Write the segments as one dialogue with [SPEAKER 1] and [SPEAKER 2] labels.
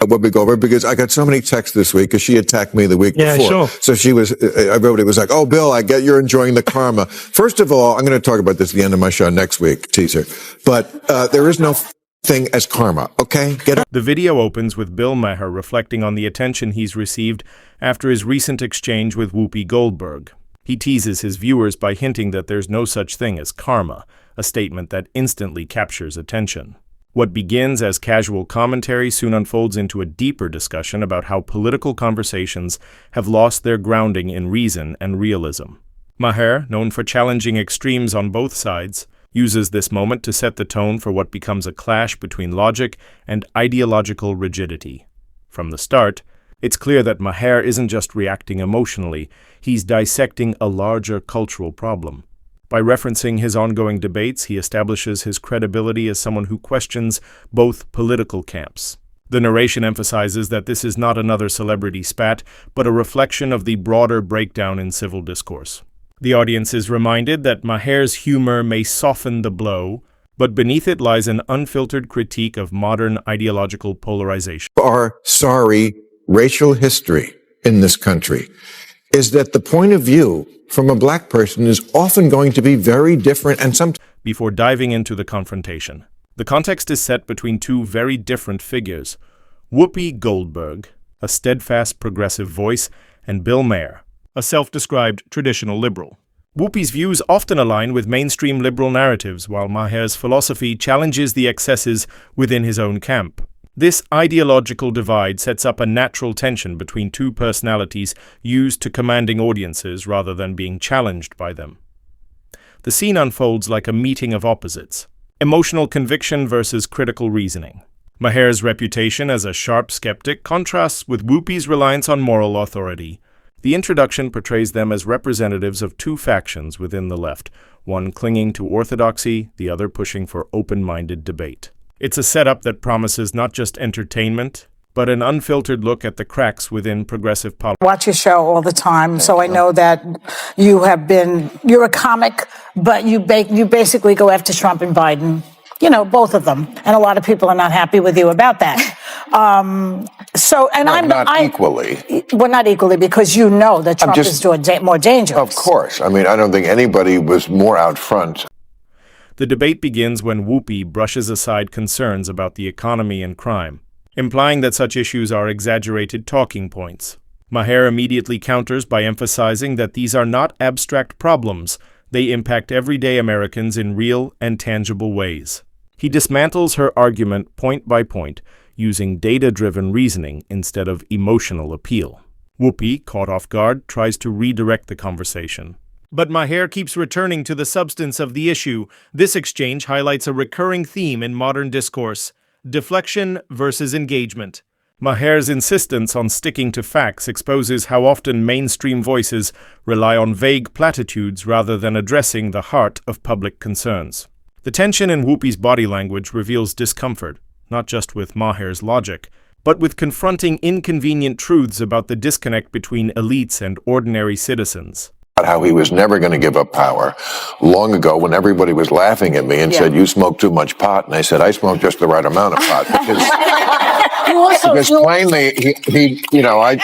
[SPEAKER 1] Whoopi Goldberg, because I got so many texts this week because she attacked me the week before.
[SPEAKER 2] Sure.
[SPEAKER 1] So I wrote, it was like, oh, Bill, I get you're enjoying the karma. First of all, I'm going to talk about this at the end of my show next week, teaser. But there is no thing as karma, okay?
[SPEAKER 3] The video opens with Bill Maher reflecting on the attention he's received after his recent exchange with Whoopi Goldberg. He teases his viewers by hinting that there's no such thing as karma, a statement that instantly captures attention. What begins as casual commentary soon unfolds into a deeper discussion about how political conversations have lost their grounding in reason and realism. Maher, known for challenging extremes on both sides, uses this moment to set the tone for what becomes a clash between logic and ideological rigidity. From the start, it's clear that Maher isn't just reacting emotionally, he's dissecting a larger cultural problem. By referencing his ongoing debates, he establishes his credibility as someone who questions both political camps. The narration emphasizes that this is not another celebrity spat, but a reflection of the broader breakdown in civil discourse. The audience is reminded that Maher's humor may soften the blow, but beneath it lies an unfiltered critique of modern ideological polarization.
[SPEAKER 1] Our sorry racial history in this country is that the point of view from a black person is often going to be very different and sometimes.
[SPEAKER 3] Before diving into the confrontation, the context is set between two very different figures: Whoopi Goldberg, a steadfast progressive voice, and Bill Maher, a self-described traditional liberal. Whoopi's views often align with mainstream liberal narratives, while Maher's philosophy challenges the excesses within his own camp. This ideological divide sets up a natural tension between two personalities used to commanding audiences rather than being challenged by them. The scene unfolds like a meeting of opposites: emotional conviction versus critical reasoning. Maher's reputation as a sharp skeptic contrasts with Whoopi's reliance on moral authority. The introduction portrays them as representatives of two factions within the left, one clinging to orthodoxy, the other pushing for open-minded debate. It's a setup that promises not just entertainment, but an unfiltered look at the cracks within progressive politics.
[SPEAKER 4] Watch your show all the time, so I know that you're a comic, but you basically go after Trump and Biden. You know, both of them. And a lot of people are not happy with you about that.
[SPEAKER 1] Not equally.
[SPEAKER 4] Well, not equally, because you know that Trump is more dangerous.
[SPEAKER 1] Of course. I mean, I don't think anybody was more out front.
[SPEAKER 3] The debate begins when Whoopi brushes aside concerns about the economy and crime, implying that such issues are exaggerated talking points. Maher immediately counters by emphasizing that these are not abstract problems. They impact everyday Americans in real and tangible ways. He dismantles her argument point by point, using data-driven reasoning instead of emotional appeal. Whoopi, caught off guard, tries to redirect the conversation. But Maher keeps returning to the substance of the issue. This exchange highlights a recurring theme in modern discourse: deflection versus engagement. Maher's insistence on sticking to facts exposes how often mainstream voices rely on vague platitudes rather than addressing the heart of public concerns. The tension in Whoopi's body language reveals discomfort, not just with Maher's logic, but with confronting inconvenient truths about the disconnect between elites and ordinary citizens.
[SPEAKER 1] How he was never going to give up power. Long ago, when everybody was laughing at me and said, "You smoke too much pot," and I said, "I smoke just the right amount of pot," because plainly,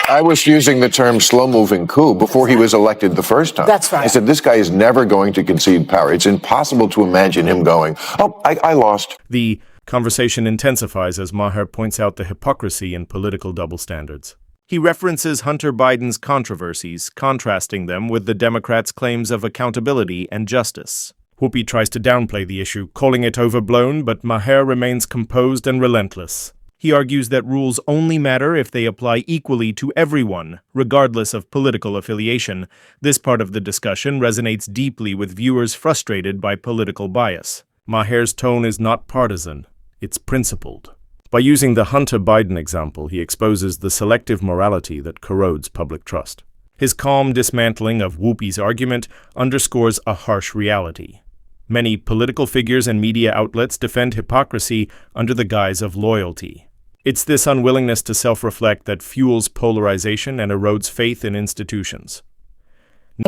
[SPEAKER 1] I was using the term slow-moving coup before he was elected the first time.
[SPEAKER 4] That's right.
[SPEAKER 1] I said, this guy is never going to concede power. It's impossible to imagine him going, "Oh, I lost."
[SPEAKER 3] The conversation intensifies as Maher points out the hypocrisy in political double standards. He references Hunter Biden's controversies, contrasting them with the Democrats' claims of accountability and justice. Whoopi tries to downplay the issue, calling it overblown, but Maher remains composed and relentless. He argues that rules only matter if they apply equally to everyone, regardless of political affiliation. This part of the discussion resonates deeply with viewers frustrated by political bias. Maher's tone is not partisan, it's principled. By using the Hunter Biden example, he exposes the selective morality that corrodes public trust. His calm dismantling of Whoopi's argument underscores a harsh reality. Many political figures and media outlets defend hypocrisy under the guise of loyalty. It's this unwillingness to self-reflect that fuels polarization and erodes faith in institutions.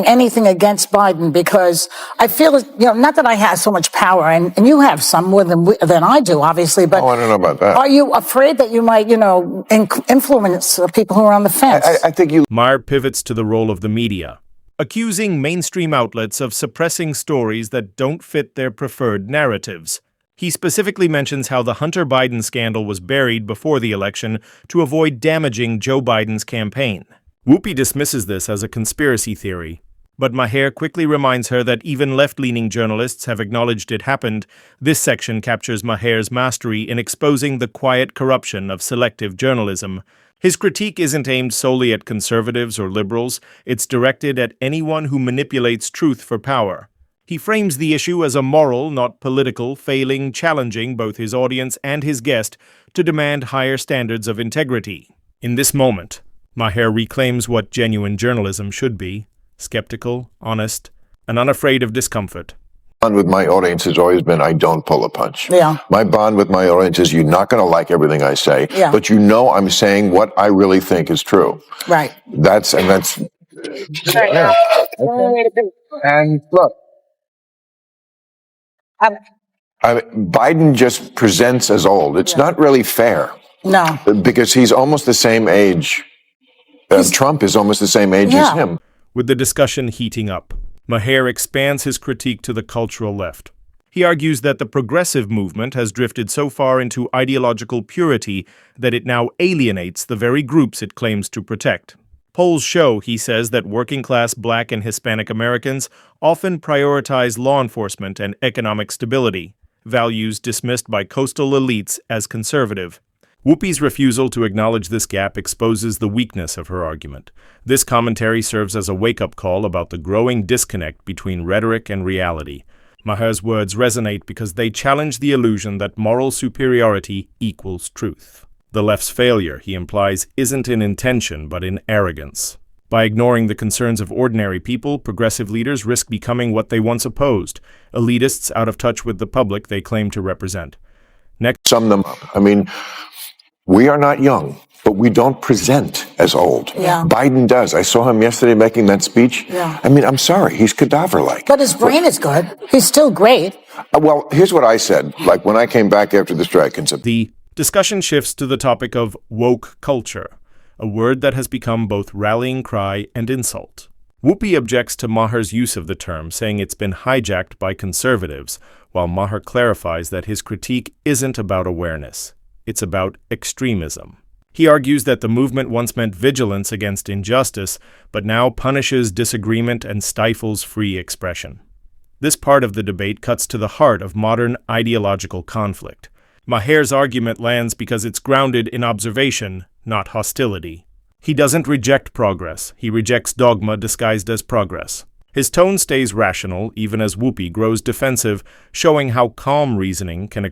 [SPEAKER 4] anything against Biden because I feel, not that I have so much power, and you have some more than I do, obviously, but
[SPEAKER 1] I don't know about that.
[SPEAKER 4] Are you afraid that you might, influence people who are on the fence?
[SPEAKER 1] I think you...
[SPEAKER 3] Maher pivots to the role of the media, accusing mainstream outlets of suppressing stories that don't fit their preferred narratives. He specifically mentions how the Hunter Biden scandal was buried before the election to avoid damaging Joe Biden's campaign. Whoopi dismisses this as a conspiracy theory, but Maher quickly reminds her that even left-leaning journalists have acknowledged it happened. This section captures Maher's mastery in exposing the quiet corruption of selective journalism. His critique isn't aimed solely at conservatives or liberals, it's directed at anyone who manipulates truth for power. He frames the issue as a moral, not political, failing, challenging both his audience and his guest to demand higher standards of integrity. In this moment, Maher reclaims what genuine journalism should be: skeptical, honest, and unafraid of discomfort.
[SPEAKER 1] My bond with my audience has always been I don't pull a punch.
[SPEAKER 4] Yeah.
[SPEAKER 1] My bond with my audience is you're not going to like everything I say,
[SPEAKER 4] Yeah.
[SPEAKER 1] but I'm saying what I really think is true.
[SPEAKER 4] Right.
[SPEAKER 1] That's... Yeah. And look, Biden just presents as old. It's not really fair.
[SPEAKER 4] No.
[SPEAKER 1] Because he's almost the same age. Trump is almost the same age as him.
[SPEAKER 3] With the discussion heating up, Maher expands his critique to the cultural left. He argues that the progressive movement has drifted so far into ideological purity that it now alienates the very groups it claims to protect. Polls show, he says, that working-class Black and Hispanic Americans often prioritize law enforcement and economic stability, values dismissed by coastal elites as conservative. Whoopi's refusal to acknowledge this gap exposes the weakness of her argument. This commentary serves as a wake-up call about the growing disconnect between rhetoric and reality. Maher's words resonate because they challenge the illusion that moral superiority equals truth. The left's failure, he implies, isn't in intention but in arrogance. By ignoring the concerns of ordinary people, progressive leaders risk becoming what they once opposed, elitists out of touch with the public they claim to represent. Next,
[SPEAKER 1] Sum them up. We are not young, but we don't present as old.
[SPEAKER 4] Yeah.
[SPEAKER 1] Biden does. I saw him yesterday making that speech.
[SPEAKER 4] Yeah.
[SPEAKER 1] I'm sorry, he's cadaver-like.
[SPEAKER 4] But his brain is good. He's still great.
[SPEAKER 1] Well, here's what I said, when I came back after the strike and said,
[SPEAKER 3] the discussion shifts to the topic of woke culture, a word that has become both rallying cry and insult. Whoopi objects to Maher's use of the term, saying it's been hijacked by conservatives, while Maher clarifies that his critique isn't about awareness. It's about extremism. He argues that the movement once meant vigilance against injustice, but now punishes disagreement and stifles free expression. This part of the debate cuts to the heart of modern ideological conflict. Maher's argument lands because it's grounded in observation, not hostility. He doesn't reject progress, he rejects dogma disguised as progress. His tone stays rational, even as Whoopi grows defensive, showing how calm reasoning can